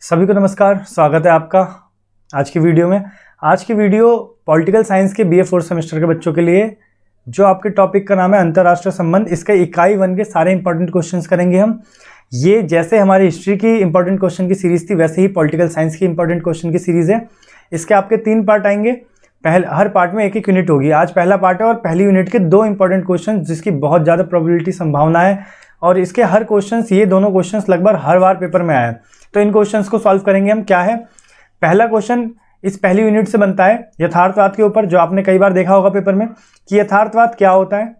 सभी को नमस्कार, स्वागत है आपका आज की वीडियो में। आज की वीडियो पॉलिटिकल साइंस के बीए 4th सेमेस्टर के बच्चों के लिए, जो आपके टॉपिक का नाम है अंतर्राष्ट्रीय संबंध। इसका इकाई 1 के सारे इंपॉर्टेंट क्वेश्चंस करेंगे हम। ये जैसे हमारी हिस्ट्री की इंपॉर्टेंट क्वेश्चन की सीरीज थी, वैसे ही पॉलिटिकल साइंस की इंपॉर्टेंट क्वेश्चन की सीरीज है। इसके आपके 3 पार्ट आएंगे। हर पार्ट में एक एक यूनिट होगी। आज पहला पार्ट है और पहली यूनिट के 2 इंपॉर्टेंट क्वेश्चन जिसकी बहुत ज़्यादा प्रोबेबिलिटी संभावना है, और इसके हर क्वेश्चंस, ये दोनों क्वेश्चंस लगभग हर बार पेपर में आए। तो इन क्वेश्चंस को सॉल्व करेंगे हम। क्या है पहला क्वेश्चन, इस पहली यूनिट से बनता है यथार्थवाद के ऊपर, जो आपने कई बार देखा होगा पेपर में कि यथार्थवाद क्या होता है,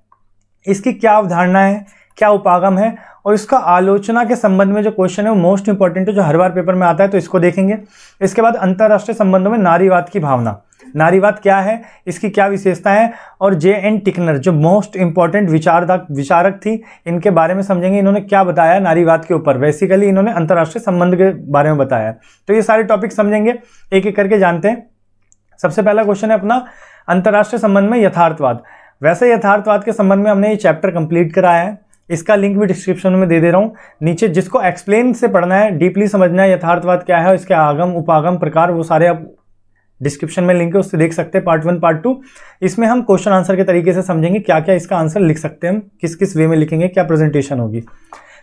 इसकी क्या अवधारणा है, क्या उपागम है, और इसका आलोचना के संबंध में जो क्वेश्चन है वो मोस्ट इंपॉर्टेंट है, जो हर बार पेपर में आता है, तो इसको देखेंगे। इसके बाद अंतर्राष्ट्रीय संबंधों में नारीवाद की भावना, नारीवाद क्या है, इसकी क्या विशेषताएं हैं, और जे.एन. टिकनर जो मोस्ट इंपॉर्टेंट विचारक थी, इनके बारे में समझेंगे। इन्होंने क्या बताया नारीवाद के ऊपर, बेसिकली इन्होंने अंतर्राष्ट्रीय संबंध के बारे में बताया। तो ये सारे टॉपिक समझेंगे, एक एक करके जानते हैं। सबसे पहला क्वेश्चन है अपना अंतर्राष्ट्रीय संबंध में यथार्थवाद। वैसे यथार्थवाद के संबंध में हमने ये चैप्टर कंप्लीट कराया है, इसका लिंक भी डिस्क्रिप्शन में दे दे रहा हूँ नीचे। जिसको एक्सप्लेन से पढ़ना है, डीपली समझना है यथार्थवाद क्या है, इसके आगम उपागम प्रकार, वो सारे आप डिस्क्रिप्शन में लिंक है, उससे देख सकते हैं। पार्ट 1 पार्ट 2 इसमें हम क्वेश्चन आंसर के तरीके से समझेंगे, क्या क्या इसका आंसर लिख सकते हैं हम, किस किस वे में लिखेंगे, क्या प्रेजेंटेशन होगी।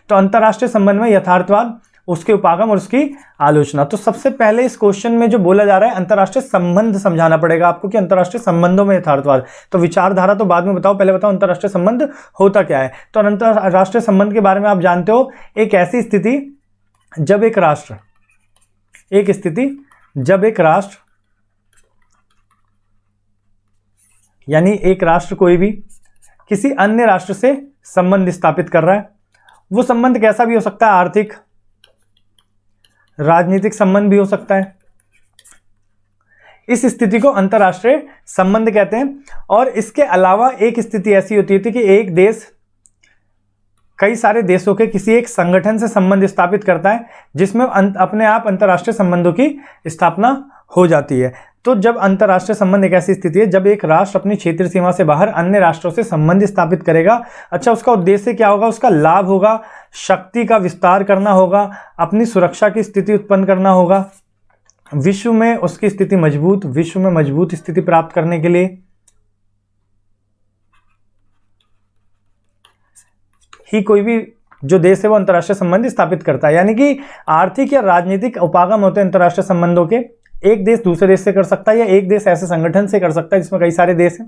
तो अंतर्राष्ट्रीय संबंध में यथार्थवाद, उसके उपागम और उसकी आलोचना। तो सबसे पहले इस क्वेश्चन में जो बोला जा रहा है, अंतर्राष्ट्रीय संबंध समझाना पड़ेगा आपको कि अंतर्राष्ट्रीय संबंधों में यथार्थवाद। तो विचारधारा तो बाद में बताओ, पहले बताओ अंतर्राष्ट्रीय संबंध होता क्या है। तो अंतर्राष्ट्रीय संबंध के बारे में आप जानते हो, एक ऐसी स्थिति जब एक राष्ट्र, यानी एक राष्ट्र कोई भी किसी अन्य राष्ट्र से संबंध स्थापित कर रहा है। वो संबंध कैसा भी हो सकता है, आर्थिक, राजनीतिक संबंध भी हो सकता है। इस स्थिति को अंतर्राष्ट्रीय संबंध कहते हैं। और इसके अलावा एक स्थिति ऐसी होती थी कि एक देश कई सारे देशों के किसी एक संगठन से संबंध स्थापित करता है, जिसमें अपने आप अंतर्राष्ट्रीय संबंधों की स्थापना हो जाती है। तो जब अंतर्राष्ट्रीय संबंध एक ऐसी स्थिति है जब एक राष्ट्र अपनी क्षेत्रीय सीमा से बाहर अन्य राष्ट्रों से संबंध स्थापित करेगा। अच्छा, उसका उद्देश्य क्या होगा, उसका लाभ होगा, शक्ति का विस्तार करना होगा, अपनी सुरक्षा की स्थिति उत्पन्न करना होगा, विश्व में उसकी स्थिति मजबूत, विश्व में मजबूत स्थिति प्राप्त करने के लिए ही कोई भी जो देश है वो अंतर्राष्ट्रीय संबंध स्थापित करता है। यानी कि आर्थिक या राजनीतिक उपागम होते हैं अंतर्राष्ट्रीय संबंधों के। एक देश दूसरे देश से कर सकता है, या एक देश ऐसे संगठन से कर सकता है जिसमें कई सारे देश हैं।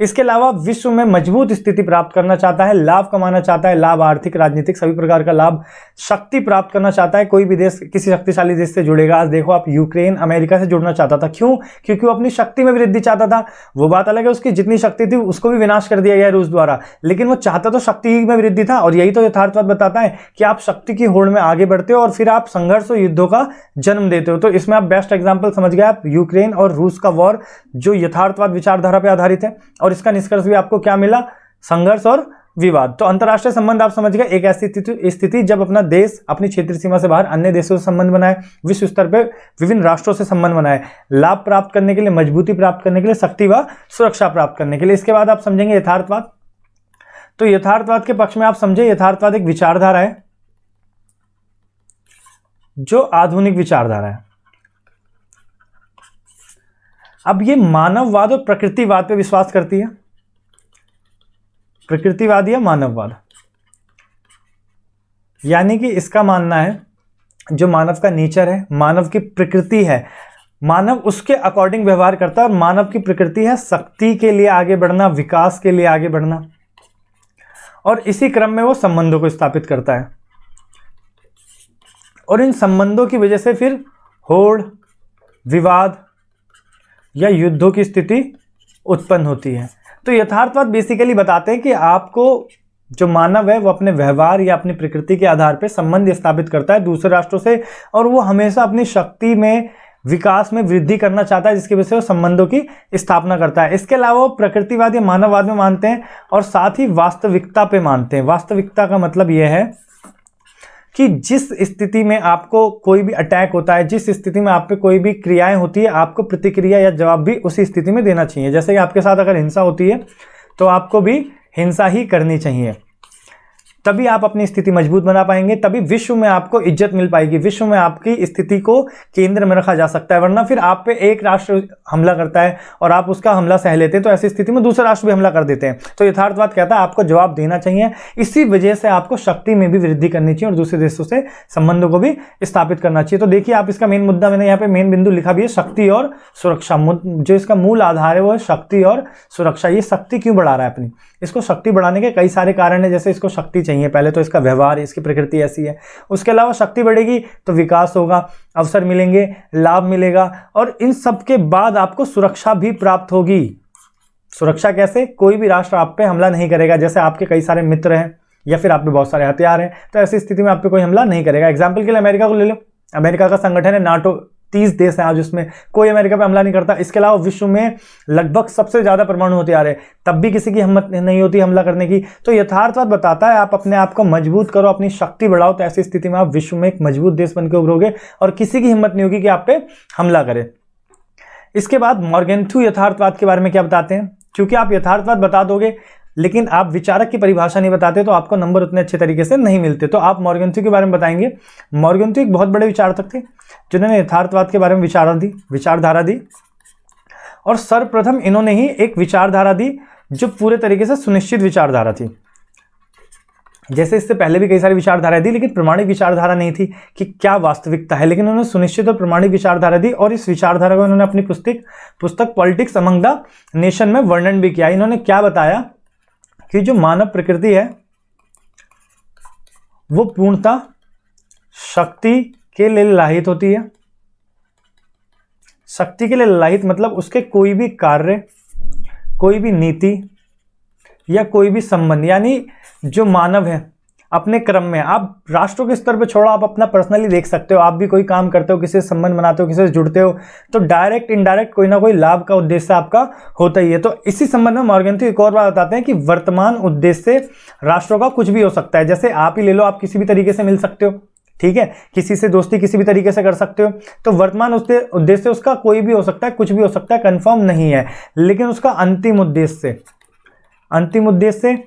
इसके अलावा विश्व में मजबूत स्थिति प्राप्त करना चाहता है, लाभ कमाना चाहता है, लाभ आर्थिक, राजनीतिक, सभी प्रकार का लाभ, शक्ति प्राप्त करना चाहता है। कोई भी देश किसी शक्तिशाली देश से जुड़ेगा। आज देखो आप, यूक्रेन अमेरिका से जुड़ना चाहता था, क्यों? क्योंकि वो अपनी शक्ति में वृद्धि चाहता था। वो बात अलग है, उसकी जितनी शक्ति थी उसको भी विनाश कर दिया गया रूस द्वारा, लेकिन वो चाहता तो शक्ति में वृद्धि था। और यही तो यथार्थवाद बताता है कि आप शक्ति की होड़ में आगे बढ़ते हो और फिर आप संघर्ष और युद्धों का जन्म देते हो। तो इसमें आप बेस्ट एग्जाम्पल समझ गए आप, यूक्रेन और रूस का वॉर, जो यथार्थवाद विचारधारा पर आधारित है। और इसका निष्कर्ष भी आपको क्या मिला, संघर्ष और विवाद। तो अंतर्राष्ट्रीय संबंध आप समझ गए, एक ऐसी स्थिति जब अपना देश अपनी क्षेत्रीय सीमा से बाहर अन्य देशों से संबंध बनाए, विश्व स्तर पर विभिन्न राष्ट्रों से संबंध बनाए, लाभ प्राप्त करने के लिए, मजबूती प्राप्त करने के लिए, शक्ति व सुरक्षा प्राप्त करने के लिए। इसके बाद आप समझेंगे यथार्थवाद। तो यथार्थवाद के पक्ष में आप समझे, यथार्थवाद एक विचारधारा है जो आधुनिक विचारधारा है। अब ये मानववाद और प्रकृतिवाद पे विश्वास करती है, प्रकृतिवाद या मानववाद। यानी कि इसका मानना है जो मानव का नेचर है, मानव की प्रकृति है, मानव उसके अकॉर्डिंग व्यवहार करता है। और मानव की प्रकृति है शक्ति के लिए आगे बढ़ना, विकास के लिए आगे बढ़ना, और इसी क्रम में वो संबंधों को स्थापित करता है। और इन संबंधों की वजह से फिर होड़, विवाद या युद्धों की स्थिति उत्पन्न होती है। तो यथार्थवाद बेसिकली बताते हैं कि आपको जो मानव है वो अपने व्यवहार या अपनी प्रकृति के आधार पर संबंध स्थापित करता है दूसरे राष्ट्रों से, और वो हमेशा अपनी शक्ति में, विकास में वृद्धि करना चाहता है, जिसकी वजह से वो संबंधों की स्थापना करता है। इसके अलावा वो प्रकृतिवाद या मानववाद में मानते हैं, और साथ ही वास्तविकता पे मानते हैं। वास्तविकता का मतलब यह है कि जिस स्थिति में आपको कोई भी अटैक होता है, जिस स्थिति में आप पे कोई भी क्रियाएं होती है, आपको प्रतिक्रिया या जवाब भी उसी स्थिति में देना चाहिए। जैसे कि आपके साथ अगर हिंसा होती है तो आपको भी हिंसा ही करनी चाहिए। तभी आप अपनी स्थिति मजबूत बना पाएंगे, तभी विश्व में आपको इज्जत मिल पाएगी, विश्व में आपकी स्थिति को केंद्र में रखा जा सकता है। वरना फिर आप पे एक राष्ट्र हमला करता है और आप उसका हमला सह लेते हैं, तो ऐसी स्थिति में दूसरा राष्ट्र भी हमला कर देते हैं। तो यथार्थवाद कहता है आपको जवाब देना चाहिए। इसी वजह से आपको शक्ति में भी वृद्धि करनी चाहिए और दूसरे देशों से संबंधों को भी स्थापित करना चाहिए। तो देखिए आप इसका मेन मुद्दा, मैंने यहाँ पे मेन बिंदु लिखा भी है, शक्ति और सुरक्षा। जो इसका मूल आधार है वो है शक्ति और सुरक्षा। ये शक्ति क्यों बढ़ा रहा है अपनी? इसको शक्ति बढ़ाने के कई सारे कारण है। जैसे इसको शक्ति चाहिए, पहले तो इसका व्यवहार, इसकी प्रकृति ऐसी है। उसके अलावा शक्ति बढ़ेगी तो विकास होगा, अवसर मिलेंगे, लाभ मिलेगा, और इन सब के बाद आपको सुरक्षा भी प्राप्त होगी। सुरक्षा कैसे? कोई भी राष्ट्र आप पे हमला नहीं करेगा। जैसे आपके कई सारे मित्र हैं या फिर आप पे बहुत सारे हथियार हैं, तो ऐसी स्थिति में आप पे कोई हमला नहीं करेगा। एग्जाम्पल के लिए अमेरिका को ले लो। अमेरिका का संगठन है नाटो, 30 देश हैं आज उसमें, कोई अमेरिका पे हमला नहीं करता। इसके अलावा विश्व में लगभग सबसे ज्यादा परमाणु हथियार है, तब भी किसी की हिम्मत नहीं होती हमला करने की। तो यथार्थवाद बताता है आप अपने आप को मजबूत करो, अपनी शक्ति बढ़ाओ, तो ऐसी स्थिति में आप विश्व में एक मजबूत देश बनकर उभरोगे और किसी की हिम्मत नहीं होगी कि आप पे हमला करे। इसके बाद मॉर्गेंथ्यू यथार्थवाद के बारे में क्या बताते हैं? क्योंकि आप यथार्थवाद बता दोगे लेकिन आप विचारक की परिभाषा नहीं बताते, तो आपको नंबर उतने अच्छे तरीके से नहीं मिलते। तो आप मॉर्गेंथ्यू के बारे में बताएंगे। मॉर्गेंथ्यू एक बहुत बड़े विचारक थे जिन्होंने यथार्थवाद के बारे में विचारधारा दी, और सर्वप्रथम इन्होंने ही एक विचारधारा दी जो पूरे तरीके से सुनिश्चित विचारधारा थी। जैसे इससे पहले भी कई सारी विचारधाराएं दी, लेकिन प्रमाणिक विचारधारा नहीं थी कि क्या वास्तविकता है, लेकिन उन्होंने सुनिश्चित और प्रमाणिक विचारधारा दी, और इस विचारधारा को इन्होंने अपनी पुस्तक पॉलिटिक्स अमंग द नेशन में वर्णन भी किया। इन्होंने क्या बताया कि जो मानव प्रकृति है वो पूर्णतः शक्ति के लिए ललायित होती है। शक्ति के लिए ललायित मतलब उसके कोई भी कार्य, कोई भी नीति या कोई भी संबंध, यानी जो मानव है अपने क्रम में, आप राष्ट्रों के स्तर पे छोड़ो, आप अपना पर्सनली देख सकते हो। आप भी कोई काम करते हो, किसी से संबंध बनाते हो, किसी से जुड़ते हो, तो डायरेक्ट इनडायरेक्ट कोई ना कोई लाभ का उद्देश्य आपका होता ही है। तो इसी संबंध में मॉर्गेंथ्यू एक और बात बताते हैं कि वर्तमान उद्देश्य राष्ट्रों का कुछ भी हो सकता है। जैसे आप ही ले लो, आप किसी भी तरीके से मिल सकते हो, ठीक है, किसी से दोस्ती किसी भी तरीके से कर सकते हो। तो वर्तमान उद्देश्य उसका कोई भी हो सकता है, कुछ भी हो सकता है, कंफर्म नहीं है, लेकिन उसका अंतिम उद्देश्य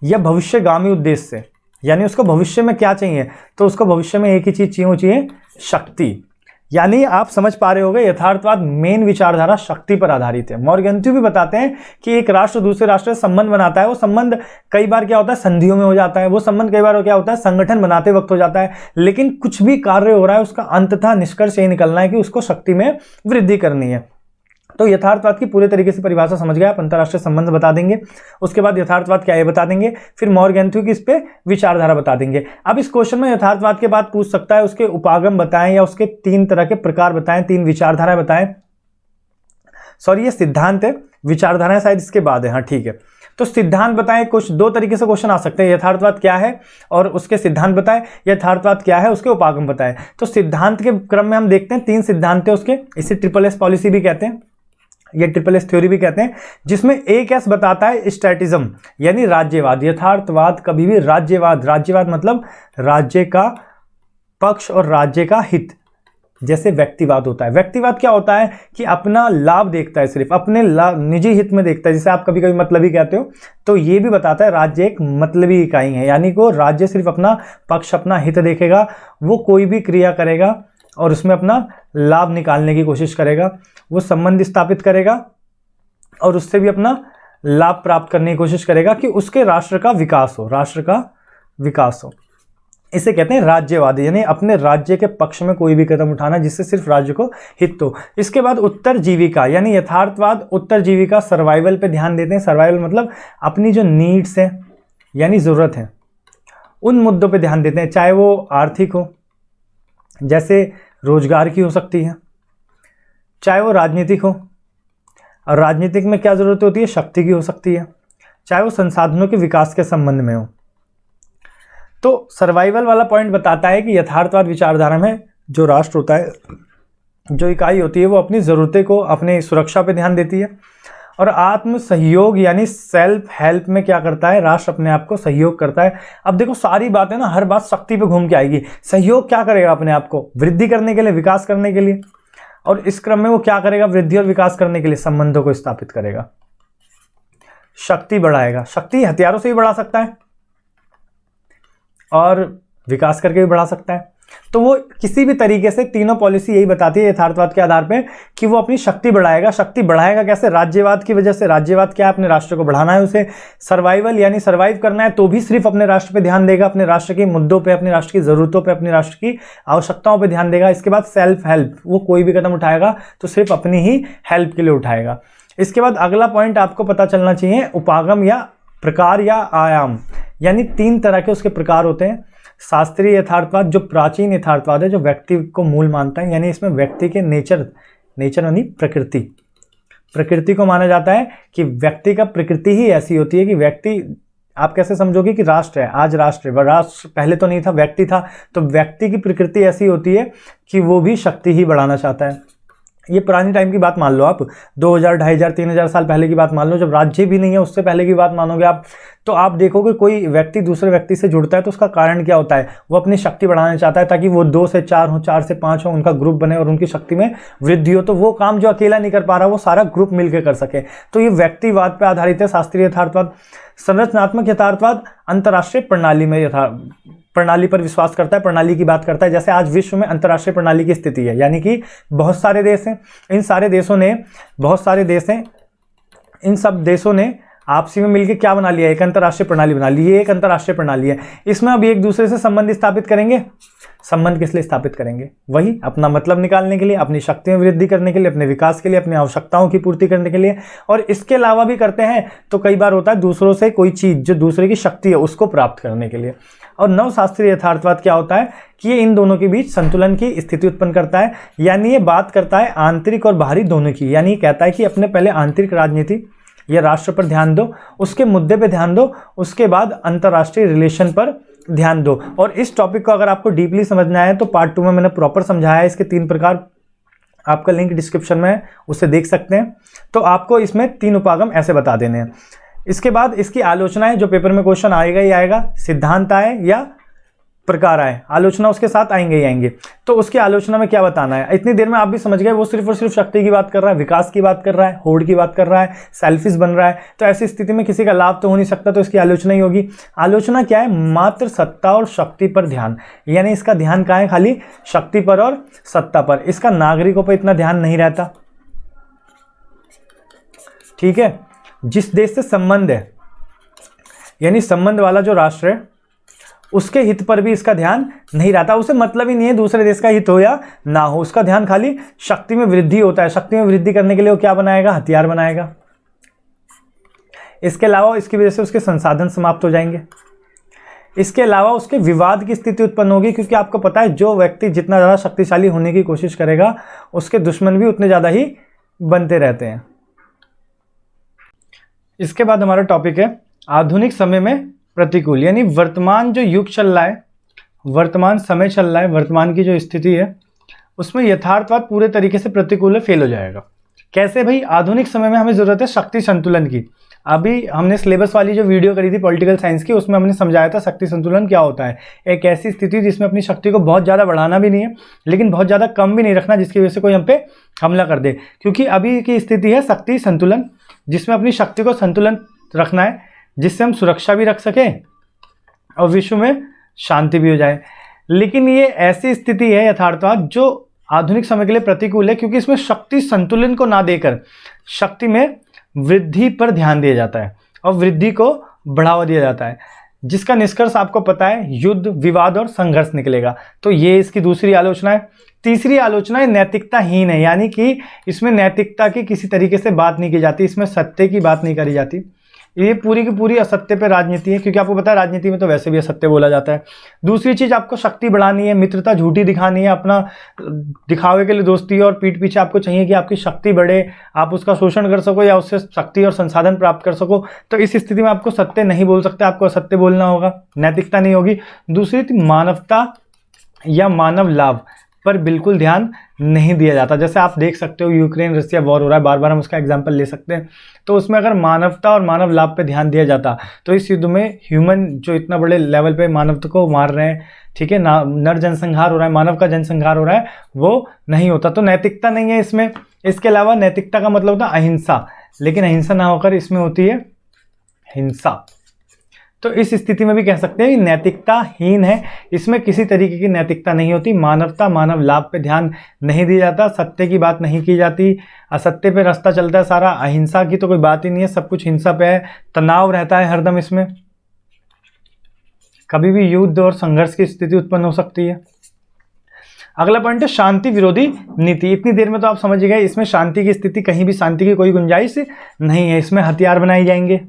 या भविष्यगामी उद्देश्य, यानी उसको भविष्य में क्या चाहिए, तो उसको भविष्य में एक ही चीज चाहिए, शक्ति। यानी आप समझ पा रहे होंगे यथार्थवाद मेन विचारधारा शक्ति पर आधारित है। मॉर्गेंथ्यू भी बताते हैं कि एक राष्ट्र दूसरे राष्ट्र से संबंध बनाता है, वो संबंध कई बार क्या होता है, संधियों में हो जाता है, वो संबंध कई बार क्या होता है, संगठन बनाते वक्त हो जाता है, लेकिन कुछ भी कार्य हो रहा है उसका अंततः निष्कर्ष ये निकलना है कि उसको शक्ति में वृद्धि करनी है। तो यथार्थवाद की पूरे तरीके से परिभाषा समझ गए आप, अंतरराष्ट्रीय संबंध बता देंगे, उसके बाद यथार्थवाद क्या है बता देंगे, फिर मॉर्गेंथ्यू की इस पे विचारधारा बता देंगे। अब इस क्वेश्चन में यथार्थवाद के बाद पूछ सकता है उसके उपागम बताएं या उसके 3 तरह के प्रकार बताएं, 3 विचारधाराएं बताएं। सॉरी ये सिद्धांत है, विचारधाराएं शायद इसके बाद है। हाँ ठीक है, तो सिद्धांत बताएं। कुछ 2 तरीके से क्वेश्चन आ सकते हैं, यथार्थवाद क्या है और उसके सिद्धांत बताएं, यथार्थवाद क्या है उसके उपागम बताएं। तो सिद्धांत के क्रम में हम देखते हैं 3 सिद्धांत है उसके, इसे SSS पॉलिसी भी कहते हैं, ये SSS थ्योरी भी कहते हैं, जिसमें एक एस बताता है स्टैटिज्म यानी राज्यवाद। यथार्थवाद कभी भी राज्यवाद मतलब राज्य का पक्ष और राज्य का हित, जैसे व्यक्तिवाद होता है। व्यक्तिवाद क्या होता है कि अपना लाभ देखता है, सिर्फ अपने निजी हित में देखता है, जिसे आप कभी कभी मतलबी कहते हो। तो ये भी बताता है राज्य एक मतलबी इकाई है, यानी कि राज्य सिर्फ अपना पक्ष, अपना हित देखेगा, वो कोई भी क्रिया करेगा और उसमें अपना लाभ निकालने की कोशिश करेगा, वो संबंध स्थापित करेगा और उससे भी अपना लाभ प्राप्त करने की कोशिश करेगा कि उसके राष्ट्र का विकास हो। इसे कहते हैं राज्यवादी, यानी अपने राज्य के पक्ष में कोई भी कदम उठाना जिससे सिर्फ राज्य को हित हो। इसके बाद उत्तरजीविका, यानी यथार्थवाद उत्तरजीविका, सर्वाइवल पे ध्यान देते हैं। सर्वाइवल मतलब अपनी जो नीड्स है यानी ज़रूरत है, उन मुद्दों पे ध्यान देते हैं, चाहे वो आर्थिक हो, जैसे रोजगार की हो सकती है, चाहे वो राजनीतिक हो, और राजनीतिक में क्या जरूरत होती है, शक्ति की हो सकती है, चाहे वो संसाधनों के विकास के संबंध में हो। तो सर्वाइवल वाला पॉइंट बताता है कि यथार्थवाद विचारधारा में जो राष्ट्र होता है, जो इकाई होती है, वो अपनी ज़रूरतें को, अपनी सुरक्षा पे ध्यान देती है, और आत्म सहयोग यानी सेल्फ हेल्प में क्या करता है, राष्ट्र अपने आप को सहयोग करता है। अब देखो सारी बातें ना, हर बात शक्ति पे घूम के आएगी। सहयोग क्या करेगा, अपने आप को वृद्धि करने के लिए, विकास करने के लिए, और इस क्रम में वो क्या करेगा, वृद्धि और विकास करने के लिए संबंधों को स्थापित करेगा, शक्ति बढ़ाएगा। शक्ति हथियारों से ही बढ़ा सकता है, और विकास करके भी बढ़ा सकता है। तो वो किसी भी तरीके से तीनों पॉलिसी यही बताती है यथार्थवाद के आधार पे कि वो अपनी शक्ति बढ़ाएगा। शक्ति बढ़ाएगा कैसे? राज्यवाद की वजह से। राज्यवाद क्या है? अपने राष्ट्र को बढ़ाना है, उसे सर्वाइवल यानी सर्वाइव करना है, तो भी सिर्फ अपने राष्ट्र पे ध्यान देगा, अपने राष्ट्र के मुद्दों पे, अपने राष्ट्र की जरूरतों पे, अपने राष्ट्र की आवश्यकताओं पे ध्यान देगा। इसके बाद सेल्फ हेल्प, वो कोई भी कदम उठाएगा तो सिर्फ अपनी ही हेल्प के लिए उठाएगा। इसके बाद अगला पॉइंट आपको पता चलना चाहिए, उपागम या प्रकार या आयाम, यानी 3 तरह के उसके प्रकार होते हैं। शास्त्रीय यथार्थवाद जो प्राचीन यथार्थवाद है, जो व्यक्ति को मूल मानता है, यानी इसमें व्यक्ति के नेचर यानी प्रकृति को माना जाता है कि व्यक्ति का प्रकृति ही ऐसी होती है कि व्यक्ति, आप कैसे समझोगे कि राष्ट्र है, आज राष्ट्र है, राष्ट्र पहले तो नहीं था, व्यक्ति था, तो व्यक्ति की प्रकृति ऐसी होती है कि वो भी शक्ति ही बढ़ाना चाहता है। ये पुरानी टाइम की बात मान लो आप, 2000, 2500, 3000 साल पहले की बात मान लो, जब राज्य भी नहीं है, उससे पहले की बात मानोगे आप, तो आप देखोगे कोई व्यक्ति दूसरे व्यक्ति से जुड़ता है तो उसका कारण क्या होता है? वो अपनी शक्ति बढ़ाना चाहता है ताकि वो 2 से 4 हो, 4 से 5 हो, उनका ग्रुप बने और उनकी शक्ति में वृद्धि हो, तो वो काम जो अकेला नहीं कर पा रहा वो सारा ग्रुप मिलकर कर सके। तो ये व्यक्तिवाद पर आधारित है शास्त्रीय यथार्थवाद। संरचनात्मक यथार्थवाद अंतर्राष्ट्रीय प्रणाली पर विश्वास करता है, प्रणाली की बात करता है। जैसे आज विश्व में अंतर्राष्ट्रीय प्रणाली की स्थिति है, यानी कि बहुत सारे देश हैं, इन सब देशों ने आपसी में मिलकर क्या बना लिया? एक अंतर्राष्ट्रीय प्रणाली बना ली। ये एक अंतर्राष्ट्रीय प्रणाली है, इसमें अब एक दूसरे से संबंध स्थापित करेंगे। संबंध किस लिए स्थापित करेंगे? वही अपना मतलब निकालने के लिए, अपनी शक्ति में वृद्धि करने के लिए, अपने विकास के लिए, अपनी आवश्यकताओं की पूर्ति करने के लिए, और इसके अलावा भी करते हैं तो कई बार होता है दूसरों से कोई चीज़ जो दूसरे की शक्ति है उसको प्राप्त करने के लिए। और नवशास्त्रीय यथार्थवाद क्या होता है कि ये इन दोनों के बीच संतुलन की स्थिति उत्पन्न करता है, यानी ये बात करता है आंतरिक और बाहरी दोनों की। यानी ये कहता है कि अपने पहले आंतरिक राजनीति या राष्ट्र पर ध्यान दो, उसके मुद्दे पे ध्यान दो, उसके बाद अंतर्राष्ट्रीय रिलेशन पर ध्यान दो। और इस टॉपिक को अगर आपको डीपली समझना है तो पार्ट 2 में मैंने प्रॉपर समझाया है। इसके 3 प्रकार, आपका लिंक डिस्क्रिप्शन में है, उसे देख सकते हैं। तो आपको इसमें 3 उपागम ऐसे बता देने हैं। इसके बाद इसकी आलोचना है, जो पेपर में क्वेश्चन आएगा ही आएगा, सिद्धांत आए या प्रकार आए, आलोचना उसके साथ आएंगे ही आएंगे। तो उसकी आलोचना में क्या बताना है, इतनी देर में आप भी समझ गए। वो सिर्फ और सिर्फ शक्ति की बात कर रहा है, विकास की बात कर रहा है, होड़ की बात कर रहा है, सेल्फिश बन रहा है, तो ऐसी स्थिति में किसी का लाभ तो हो नहीं सकता, तो इसकी आलोचना ही होगी। आलोचना क्या है? मात्र सत्ता और शक्ति पर ध्यान, यानी इसका ध्यान कहाँ है? खाली शक्ति पर और सत्ता पर। इसका नागरिकों पर इतना ध्यान नहीं रहता, ठीक है। जिस देश से संबंध है, यानी संबंध वाला जो राष्ट्र है, उसके हित पर भी इसका ध्यान नहीं रहता। उसे मतलब ही नहीं है दूसरे देश का हित हो या ना हो, उसका ध्यान खाली शक्ति में वृद्धि होता है। शक्ति में वृद्धि करने के लिए वो क्या बनाएगा? हथियार बनाएगा। इसके अलावा इसकी वजह से उसके संसाधन समाप्त हो जाएंगे। इसके अलावा उसके विवाद की स्थिति उत्पन्न होगी, क्योंकि आपको पता है जो व्यक्ति जितना ज़्यादा शक्तिशाली होने की कोशिश करेगा उसके दुश्मन भी उतने ज़्यादा ही बनते रहते हैं। इसके बाद हमारा टॉपिक है आधुनिक समय में प्रतिकूल, यानी वर्तमान जो युग चल रहा है, वर्तमान समय चल रहा है, वर्तमान की जो स्थिति है उसमें यथार्थवाद पूरे तरीके से प्रतिकूल है, फेल हो जाएगा। कैसे भाई? आधुनिक समय में हमें ज़रूरत है शक्ति संतुलन की। अभी हमने सिलेबस वाली जो वीडियो करी थी पॉलिटिकल साइंस की, उसमें हमने समझाया था शक्ति संतुलन क्या होता है। एक ऐसी स्थिति जिसमें अपनी शक्ति को बहुत ज़्यादा बढ़ाना भी नहीं है, लेकिन बहुत ज़्यादा कम भी नहीं रखना जिसकी वजह से कोई हम पे हमला कर दे। क्योंकि अभी की स्थिति है शक्ति संतुलन, जिसमें अपनी शक्ति को संतुलन रखना है, जिससे हम सुरक्षा भी रख सकें और विश्व में शांति भी हो जाए। लेकिन ये ऐसी स्थिति है यथार्थवाद जो आधुनिक समय के लिए प्रतिकूल है, क्योंकि इसमें शक्ति संतुलन को ना देकर शक्ति में वृद्धि पर ध्यान दिया जाता है और वृद्धि को बढ़ावा दिया जाता है, जिसका निष्कर्ष आपको पता है युद्ध, विवाद और संघर्ष निकलेगा। तो ये इसकी दूसरी आलोचना है। तीसरी आलोचना है नैतिकताहीन है, यानी कि इसमें नैतिकता की किसी तरीके से बात नहीं की जाती, इसमें सत्य की बात नहीं करी जाती। ये पूरी की पूरी असत्य पे राजनीति है, क्योंकि आपको पता है राजनीति में तो वैसे भी असत्य बोला जाता है। दूसरी चीज़, आपको शक्ति बढ़ानी है, मित्रता झूठी दिखानी है, अपना दिखावे के लिए दोस्ती और पीठ पीछे आपको चाहिए कि आपकी शक्ति बढ़े, आप उसका शोषण कर सको या उससे शक्ति और संसाधन प्राप्त कर सको। तो इस स्थिति में आपको सत्य नहीं बोल सकते, आपको असत्य बोलना होगा, नैतिकता नहीं होगी। दूसरी थी मानवता या मानव लाभ पर बिल्कुल ध्यान नहीं दिया जाता। जैसे आप देख सकते हो यूक्रेन रसिया वॉर हो रहा है, बार बार हम उसका एग्जांपल ले सकते हैं। तो उसमें अगर मानवता और मानव लाभ पे ध्यान दिया जाता तो इस युद्ध में ह्यूमन जो इतना बड़े लेवल पे मानवता को मार रहे हैं, ठीक है, नर जनसंहार हो रहा है, मानव का जनसंहार हो रहा है, वो नहीं होता। तो नैतिकता नहीं है इसमें। इसके अलावा नैतिकता का मतलब होता है अहिंसा, लेकिन अहिंसा ना होकर इसमें होती है हिंसा। तो इस स्थिति में भी कह सकते हैं कि नैतिकताहीन है, इसमें किसी तरीके की नैतिकता नहीं होती, मानवता मानव लाभ पे ध्यान नहीं दिया जाता, सत्य की बात नहीं की जाती, असत्य पे रास्ता चलता है सारा, अहिंसा की तो कोई बात ही नहीं है, सब कुछ हिंसा पे है, तनाव रहता है हरदम, इसमें कभी भी युद्ध और संघर्ष की स्थिति उत्पन्न हो सकती है। अगला पॉइंट है शांति विरोधी नीति। इतनी देर में तो आप समझ गए, इसमें शांति की स्थिति, कहीं भी शांति की कोई गुंजाइश नहीं है। इसमें हथियार बनाए जाएंगे,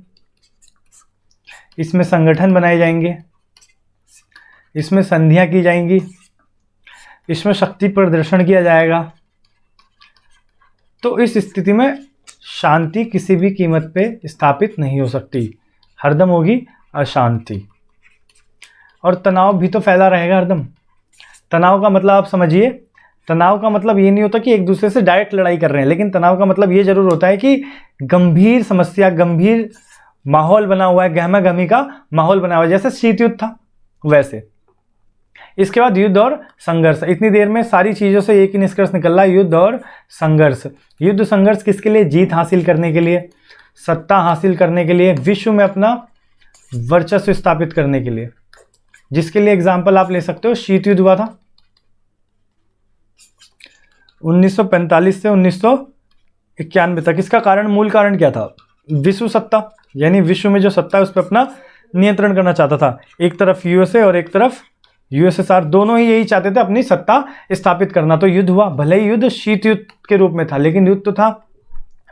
इसमें संगठन बनाए जाएंगे, इसमें संधियां की जाएंगी, इसमें शक्ति प्रदर्शन किया जाएगा। तो इस स्थिति में शांति किसी भी कीमत पे स्थापित नहीं हो सकती, हरदम होगी अशांति। और तनाव भी तो फैला रहेगा हरदम। तनाव का मतलब आप समझिए, तनाव का मतलब ये नहीं होता कि एक दूसरे से डायरेक्ट लड़ाई कर रहे हैं, लेकिन तनाव का मतलब ये जरूर होता है कि गंभीर समस्या, गंभीर माहौल बना हुआ है, गहमा गहमी का माहौल बना हुआ है, जैसे शीत युद्ध था वैसे। इसके बाद युद्ध और संघर्ष। इतनी देर में सारी चीज़ों से एक ही निष्कर्ष निकल रहा है, युद्ध और संघर्ष। युद्ध संघर्ष किसके लिए? जीत हासिल करने के लिए, सत्ता हासिल करने के लिए, विश्व में अपना वर्चस्व स्थापित करने के लिए। जिसके लिए एग्जाम्पल आप ले सकते हो, शीत युद्ध हुआ था 1945 से 1991 तक। इसका कारण, मूल कारण क्या था? विश्व सत्ता, यानी विश्व में जो सत्ता है उस पर अपना नियंत्रण करना चाहता था। एक तरफ यूएसए और एक तरफ यूएसएसआर, दोनों ही यही चाहते थे अपनी सत्ता स्थापित करना। तो युद्ध हुआ, भले ही युद्ध शीत युद्ध के रूप में था, लेकिन युद्ध तो था।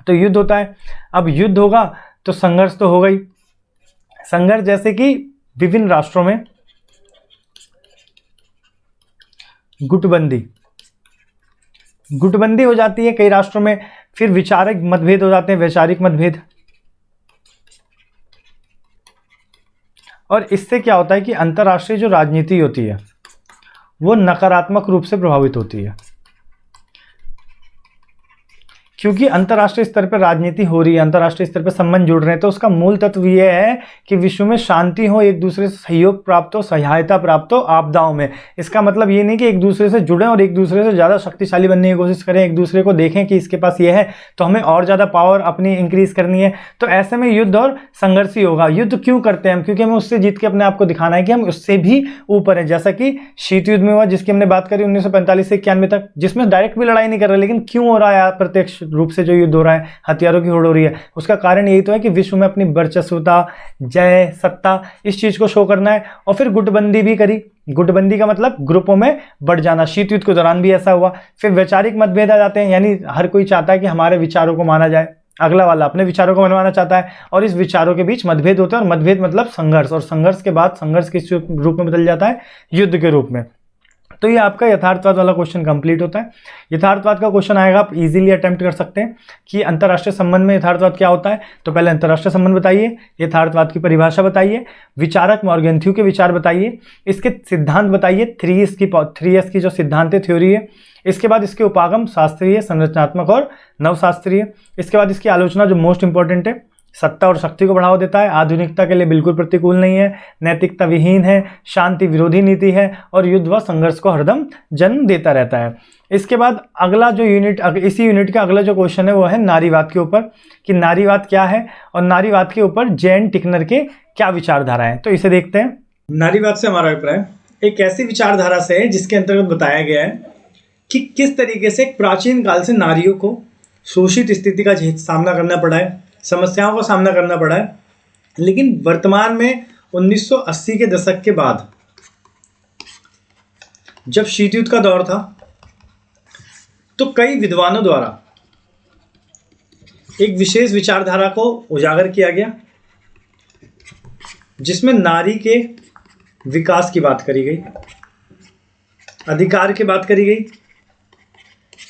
तो युद्ध होता है, अब युद्ध होगा तो संघर्ष तो होगा ही। संघर्ष जैसे कि विभिन्न राष्ट्रों में गुटबंदी हो जाती है कई राष्ट्रों में, फिर विचारक मतभेद हो जाते हैं, वैचारिक मतभेद। और इससे क्या होता है कि अंतर्राष्ट्रीय जो राजनीति होती है वो नकारात्मक रूप से प्रभावित होती है, क्योंकि अंतर्राष्ट्रीय स्तर पर राजनीति हो रही है, अंतर्राष्ट्रीय स्तर पर संबंध जुड़ रहे हैं। तो उसका मूल तत्व यह है कि विश्व में शांति हो, एक दूसरे से सहयोग प्राप्त हो, सहायता प्राप्त हो आपदाओं में। इसका मतलब ये नहीं कि एक दूसरे से जुड़ें और एक दूसरे से ज़्यादा शक्तिशाली बनने की कोशिश करें, एक दूसरे को देखें कि इसके पास ये है तो हमें और ज़्यादा पावर अपनी इंक्रीज करनी है। तो ऐसे में युद्ध और संघर्ष ही होगा। युद्ध क्यों करते हैं हम? क्योंकि हमें उससे जीत के अपने आप को दिखाना है कि हम उससे भी ऊपर हैं। जैसा कि शीत युद्ध में हुआ, जिसकी हमने बात करी 1945 से 91 तक, जिसमें डायरेक्ट भी लड़ाई नहीं कर रहे, लेकिन क्यों हो रहा है प्रत्यक्ष रूप से जो युद्ध हो रहा है, हथियारों की होड़ हो रही है? उसका कारण यही तो है कि विश्व में अपनी वर्चस्वता, जय, सत्ता, इस चीज को शो करना है। और फिर गुटबंदी भी करी। गुटबंदी का मतलब ग्रुपों में बढ़ जाना। शीत युद्ध के दौरान भी ऐसा हुआ। फिर वैचारिक मतभेद आ जाते हैं, यानी हर कोई चाहता है कि हमारे विचारों को माना जाए, अगला वाला अपने विचारों को मनवाना चाहता है, और इस विचारों के बीच मतभेद होते हैं। और मतभेद मतलब संघर्ष, और संघर्ष के बाद संघर्ष किस रूप में बदल जाता है? युद्ध के रूप में। तो ये आपका यथार्थवाद वाला क्वेश्चन कंप्लीट होता है। यथार्थवाद का क्वेश्चन आएगा, आप इजीली अटेम्प्ट कर सकते हैं कि अंतर्राष्ट्रीय संबंध में यथार्थवाद क्या होता है। तो पहले अंतर्राष्ट्रीय संबंध बताइए, यथार्थवाद की परिभाषा बताइए, विचारक मॉर्गेंथ्यू के विचार बताइए, इसके सिद्धांत बताइए, 3S की जो सिद्धांत थ्योरी है। इसके बाद इसके उपागम, शास्त्रीय, संरचनात्मक और नवशास्त्रीय। इसके बाद इसकी आलोचना जो मोस्ट इंपॉर्टेंट है, सत्ता और शक्ति को बढ़ावा देता है, आधुनिकता के लिए बिल्कुल प्रतिकूल नहीं है, नैतिकता विहीन है, शांति विरोधी नीति है, और युद्ध व संघर्ष को हरदम जन्म देता रहता है। इसके बाद अगला जो यूनिट, इसी यूनिट का अगला जो क्वेश्चन है वो है नारीवाद के ऊपर, कि नारीवाद क्या है और नारीवाद के ऊपर जैन टिकनर के क्या विचारधारा है। तो इसे देखते हैं। नारीवाद से हमारा अभिप्राय एक ऐसी विचारधारा से है जिसके अंतर्गत बताया गया है कि किस तरीके से प्राचीन काल से नारियों को शोषित स्थिति का सामना करना पड़ा है, समस्याओं का सामना करना पड़ा है। लेकिन वर्तमान में 1980 के दशक के बाद, जब शीत युद्ध का दौर था, तो कई विद्वानों द्वारा एक विशेष विचारधारा को उजागर किया गया, जिसमें नारी के विकास की बात करी गई, अधिकार की बात करी गई,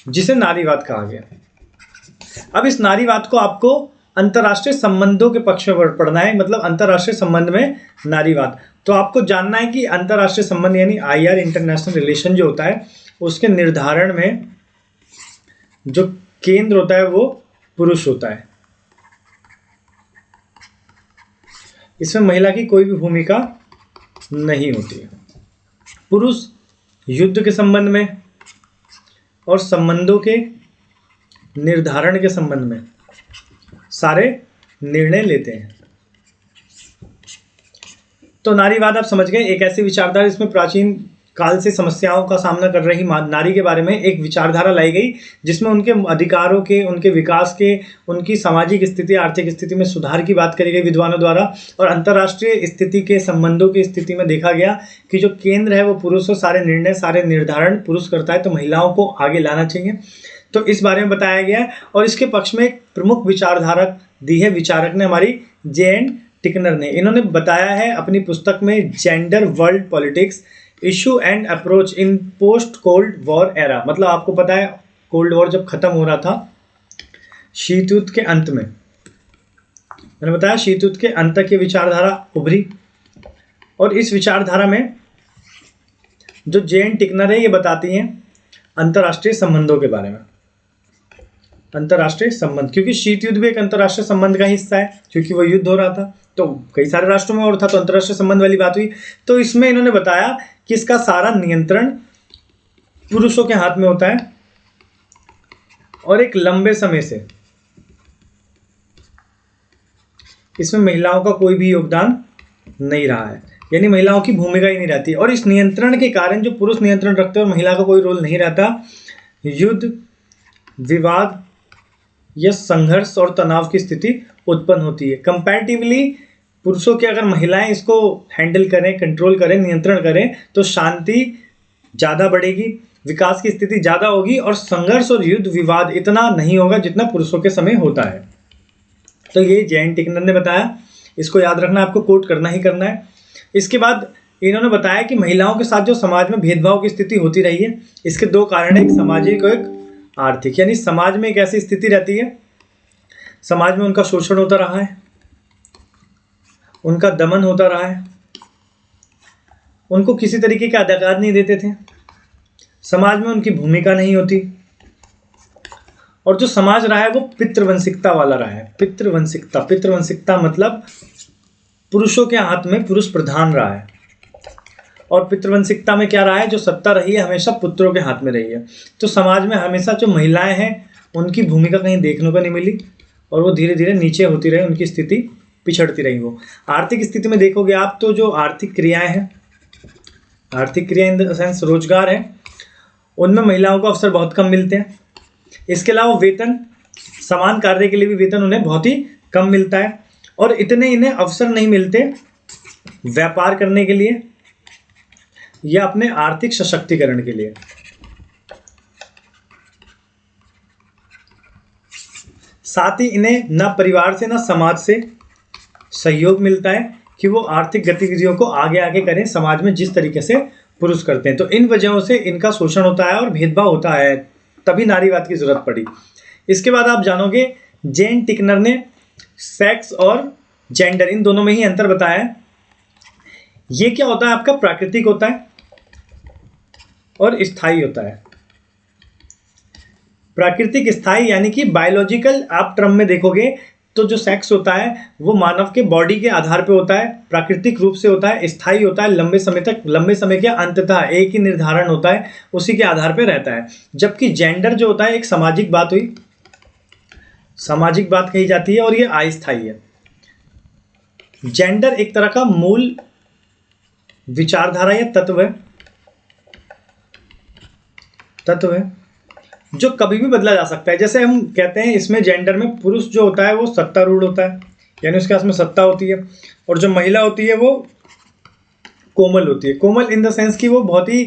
जिसे नारीवाद कहा गया। अब इस नारीवाद को आपको अंतर्राष्ट्रीय संबंधों के पक्ष में पढ़ना है, मतलब अंतर्राष्ट्रीय संबंध में नारीवाद। तो आपको जानना है कि अंतर्राष्ट्रीय संबंध यानी IR, इंटरनेशनल रिलेशन जो होता है, उसके निर्धारण में जो केंद्र होता है वो पुरुष होता है। इसमें महिला की कोई भी भूमिका नहीं होती है। पुरुष युद्ध के संबंध में और संबंधों के निर्धारण के संबंध में सारे निर्णय लेते हैं। तो नारीवाद आप समझ गए, एक ऐसी विचारधारा इसमें प्राचीन काल से समस्याओं का सामना कर रही नारी के बारे में एक विचारधारा लाई गई, जिसमें उनके अधिकारों के, उनके विकास के, उनकी सामाजिक स्थिति, आर्थिक स्थिति में सुधार की बात करी गई विद्वानों द्वारा। और अंतर्राष्ट्रीय स्थिति के संबंधों की स्थिति में देखा गया कि जो केंद्र है वो पुरुष हो, सारे निर्णय, सारे निर्धारण पुरुष करता है, तो महिलाओं को आगे लाना चाहिए। तो इस बारे में बताया गया है। और इसके पक्ष में एक प्रमुख विचारधारा दी है विचारक ने, हमारी जे.एन. टिकनर ने। इन्होंने बताया है अपनी पुस्तक में gender world politics, issue and approach in post cold war era. मतलब आपको पता है कोल्ड वॉर जब खत्म हो रहा था, शीत युद्ध के अंत में, मैंने बताया शीत युद्ध के अंत तक ये विचारधारा उभरी। और इस विचारधारा में जो जे.एन. टिकनर है ये बताती हैं अंतर्राष्ट्रीय संबंधों के बारे में। अंतर्राष्ट्रीय संबंध, क्योंकि शीत युद्ध भी एक अंतर्राष्ट्रीय संबंध का हिस्सा है, क्योंकि वो युद्ध हो रहा था तो कई सारे राष्ट्रों में और था, तो अंतर्राष्ट्रीय संबंध वाली बात हुई। तो इसमें इन्होंने बताया कि इसका सारा नियंत्रण पुरुषों के हाथ में होता है और एक लंबे समय से इसमें महिलाओं का कोई भी योगदान नहीं रहा है, यानी महिलाओं की भूमिका ही नहीं रहती। और इस नियंत्रण के कारण जो पुरुष नियंत्रण रखते हैं और महिला का कोई रोल नहीं रहता, युद्ध, विवाद या संघर्ष और तनाव की स्थिति उत्पन्न होती है। कंपैरेटिवली पुरुषों के अगर महिलाएं इसको हैंडल करें, कंट्रोल करें, नियंत्रण करें, तो शांति ज़्यादा बढ़ेगी, विकास की स्थिति ज़्यादा होगी और संघर्ष और युद्ध विवाद इतना नहीं होगा जितना पुरुषों के समय होता है। तो ये जे.एन. टिकनर ने बताया, इसको याद रखना, आपको कोट करना ही करना है। इसके बाद इन्होंने बताया कि महिलाओं के साथ जो समाज में भेदभाव की स्थिति होती रही है, इसके दो कारण है, एक सामाजिक और एक आर्थिक। यानी समाज में एक ऐसी स्थिति रहती है, समाज में उनका शोषण होता रहा है, उनका दमन होता रहा है, उनको किसी तरीके के अधिकार नहीं देते थे, समाज में उनकी भूमिका नहीं होती, और जो समाज रहा है वो पितृवंशिकता वाला रहा है। पितृवंशिकता मतलब पुरुषों के हाथ में, पुरुष प्रधान रहा है। और पितृवंशिकता में क्या रहा है, जो सत्ता रही है हमेशा पुत्रों के हाथ में रही है। तो समाज में हमेशा जो महिलाएं हैं उनकी भूमिका कहीं देखने को नहीं मिली और वो धीरे धीरे नीचे होती रही, उनकी स्थिति पिछड़ती रही। वो आर्थिक स्थिति में देखोगे आप तो जो आर्थिक क्रियाएं हैं, आर्थिक क्रिया इन द सेंस रोजगार है, उनमें महिलाओं को अवसर बहुत कम मिलते हैं। इसके अलावा वेतन, समान कार्य के लिए भी वेतन उन्हें बहुत ही कम मिलता है और इतने इन्हें अवसर नहीं मिलते व्यापार करने के लिए या अपने आर्थिक सशक्तिकरण के लिए। साथ ही इन्हें ना परिवार से ना समाज से सहयोग मिलता है कि वो आर्थिक गतिविधियों को आगे आगे करें समाज में जिस तरीके से पुरुष करते हैं। तो इन वजहों से इनका शोषण होता है और भेदभाव होता है, तभी नारीवाद की जरूरत पड़ी। इसके बाद आप जानोगे जे.एन. टिकनर ने सेक्स और जेंडर इन दोनों में ही अंतर बताया है। ये क्या होता है आपका, प्राकृतिक होता है और स्थायी होता है। प्राकृतिक स्थायी यानी कि बायोलॉजिकल, आप टर्म में देखोगे तो जो सेक्स होता है वो मानव के बॉडी के आधार पे होता है, प्राकृतिक रूप से होता है, स्थायी होता है, लंबे समय तक, लंबे समय के अंततः एक ही निर्धारण होता है, उसी के आधार पे रहता है। जबकि जेंडर जो होता है एक सामाजिक बात हुई, सामाजिक बात कही जाती है और ये अस्थायी है। जेंडर एक तरह का मूल विचारधारा या तत्व है जो कभी भी बदला जा सकता है। जैसे हम कहते हैं इसमें जेंडर में पुरुष जो होता है वो सत्तारूढ़ होता है, यानी उसके पास में सत्ता होती है, और जो महिला होती है वो कोमल होती है। कोमल इन द सेंस कि वो बहुत ही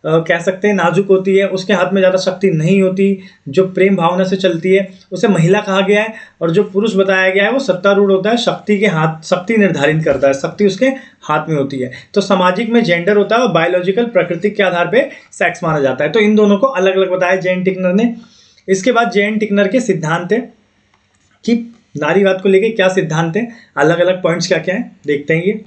कह सकते हैं नाजुक होती है, उसके हाथ में ज़्यादा शक्ति नहीं होती, जो प्रेम भावना से चलती है उसे महिला कहा गया है। और जो पुरुष बताया गया है वो सत्तारूढ़ होता है, शक्ति निर्धारित करता है, शक्ति उसके हाथ में होती है। तो सामाजिक में जेंडर होता है और बायोलॉजिकल प्राकृतिक के आधार पर सेक्स माना जाता है। तो इन दोनों को अलग अलग बताया जे.एन. टिकनर ने। इसके बाद जे.एन. टिकनर के सिद्धांत है कि नारीवाद को लेकर क्या सिद्धांत है, अलग अलग पॉइंट्स क्या क्या है, देखते हैं ये।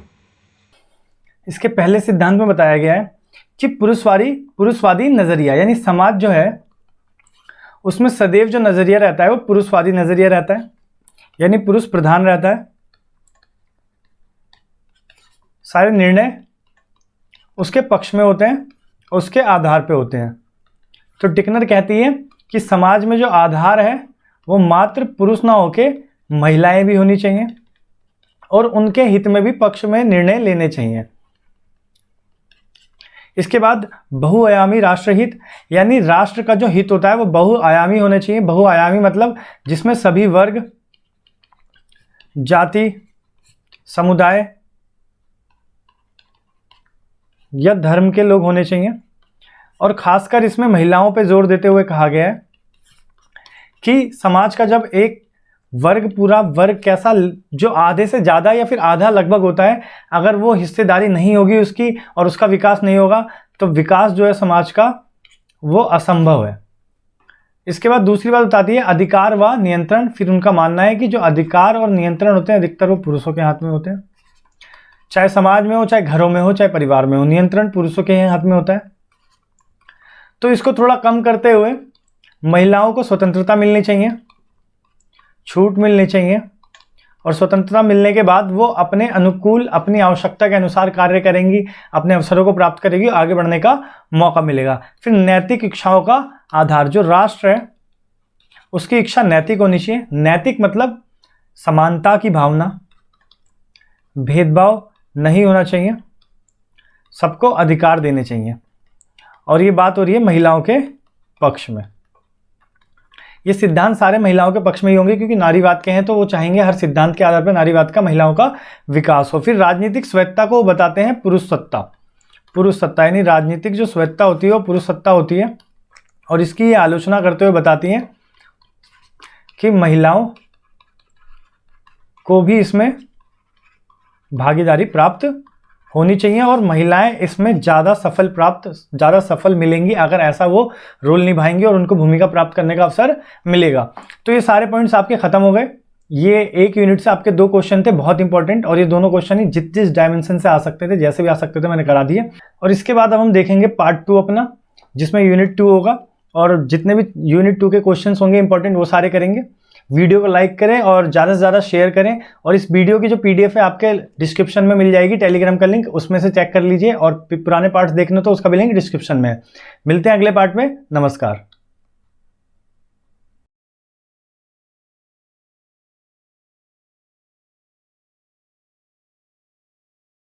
इसके पहले सिद्धांत में बताया गया है कि पुरुषवादी नजरिया, यानी समाज जो है उसमें सदैव जो नजरिया रहता है वो पुरुषवादी नजरिया रहता है, यानी पुरुष प्रधान रहता है, सारे निर्णय उसके पक्ष में होते हैं, उसके आधार पे होते हैं। तो टिकनर कहती है कि समाज में जो आधार है वो मात्र पुरुष ना होके महिलाएं भी होनी चाहिए, और उनके हित में भी पक्ष में निर्णय लेने चाहिए। इसके बाद बहुआयामी राष्ट्रहित, यानी राष्ट्र का जो हित होता है वो बहुआयामी होने चाहिए। बहुआयामी मतलब जिसमें सभी वर्ग, जाति, समुदाय या धर्म के लोग होने चाहिए। और खासकर इसमें महिलाओं पे जोर देते हुए कहा गया है कि समाज का जब एक वर्ग, पूरा वर्ग कैसा, जो आधे से ज़्यादा या फिर आधा लगभग होता है, अगर वो हिस्सेदारी नहीं होगी उसकी और उसका विकास नहीं होगा तो विकास जो है समाज का वो असंभव है। इसके बाद दूसरी बात बताती है अधिकार व नियंत्रण। फिर उनका मानना है कि जो अधिकार और नियंत्रण होते हैं अधिकतर वो पुरुषों के हाथ में होते हैं, चाहे समाज में हो, चाहे घरों में हो, चाहे परिवार में हो, नियंत्रण पुरुषों के हाथ में होता है। तो इसको थोड़ा कम करते हुए महिलाओं को स्वतंत्रता मिलनी चाहिए, छूट मिलनी चाहिए, और स्वतंत्रता मिलने के बाद वो अपने अनुकूल, अपनी आवश्यकता के अनुसार कार्य करेंगी, अपने अवसरों को प्राप्त करेगी, आगे बढ़ने का मौका मिलेगा। फिर नैतिक इच्छाओं का आधार, जो राष्ट्र है उसकी इच्छा नैतिक होनी चाहिए। नैतिक मतलब समानता की भावना, भेदभाव नहीं होना चाहिए, सबको अधिकार देने चाहिए। और ये बात हो रही है महिलाओं के पक्ष में। ये सिद्धांत सारे महिलाओं के पक्ष में ही होंगे, क्योंकि नारीवाद के हैं तो वो चाहेंगे हर सिद्धांत के आधार पर नारीवाद का, महिलाओं का विकास हो। फिर राजनीतिक स्वायत्तता को बताते हैं पुरुष सत्ता। पुरुष सत्ता यानी राजनीतिक जो स्वायत्तता होती है वो पुरुष सत्ता होती है, और इसकी ये आलोचना करते हुए बताती हैं कि महिलाओं को भी इसमें भागीदारी प्राप्त होनी चाहिए और महिलाएं इसमें ज़्यादा सफल मिलेंगी अगर ऐसा वो रोल निभाएंगी और उनको भूमिका प्राप्त करने का अवसर मिलेगा। तो ये सारे पॉइंट्स आपके खत्म हो गए। ये एक यूनिट से आपके 2 क्वेश्चन थे बहुत इंपॉर्टेंट, और ये दोनों क्वेश्चन ही जिस डायमेंशन से आ सकते थे, जैसे भी आ सकते थे मैंने करा दिए। और इसके बाद अब हम देखेंगे पार्ट 2 अपना, जिसमें यूनिट 2 होगा, और जितने भी यूनिट 2 के क्वेश्चन होंगे इंपॉर्टेंट वो सारे करेंगे। वीडियो को लाइक करें और ज़्यादा से ज़्यादा शेयर करें, और इस वीडियो की जो PDF है आपके डिस्क्रिप्शन में मिल जाएगी, टेलीग्राम का लिंक, उसमें से चेक कर लीजिए, और पुराने पार्ट्स देखने तो उसका भी लिंक डिस्क्रिप्शन में है। मिलते हैं अगले पार्ट में। नमस्कार।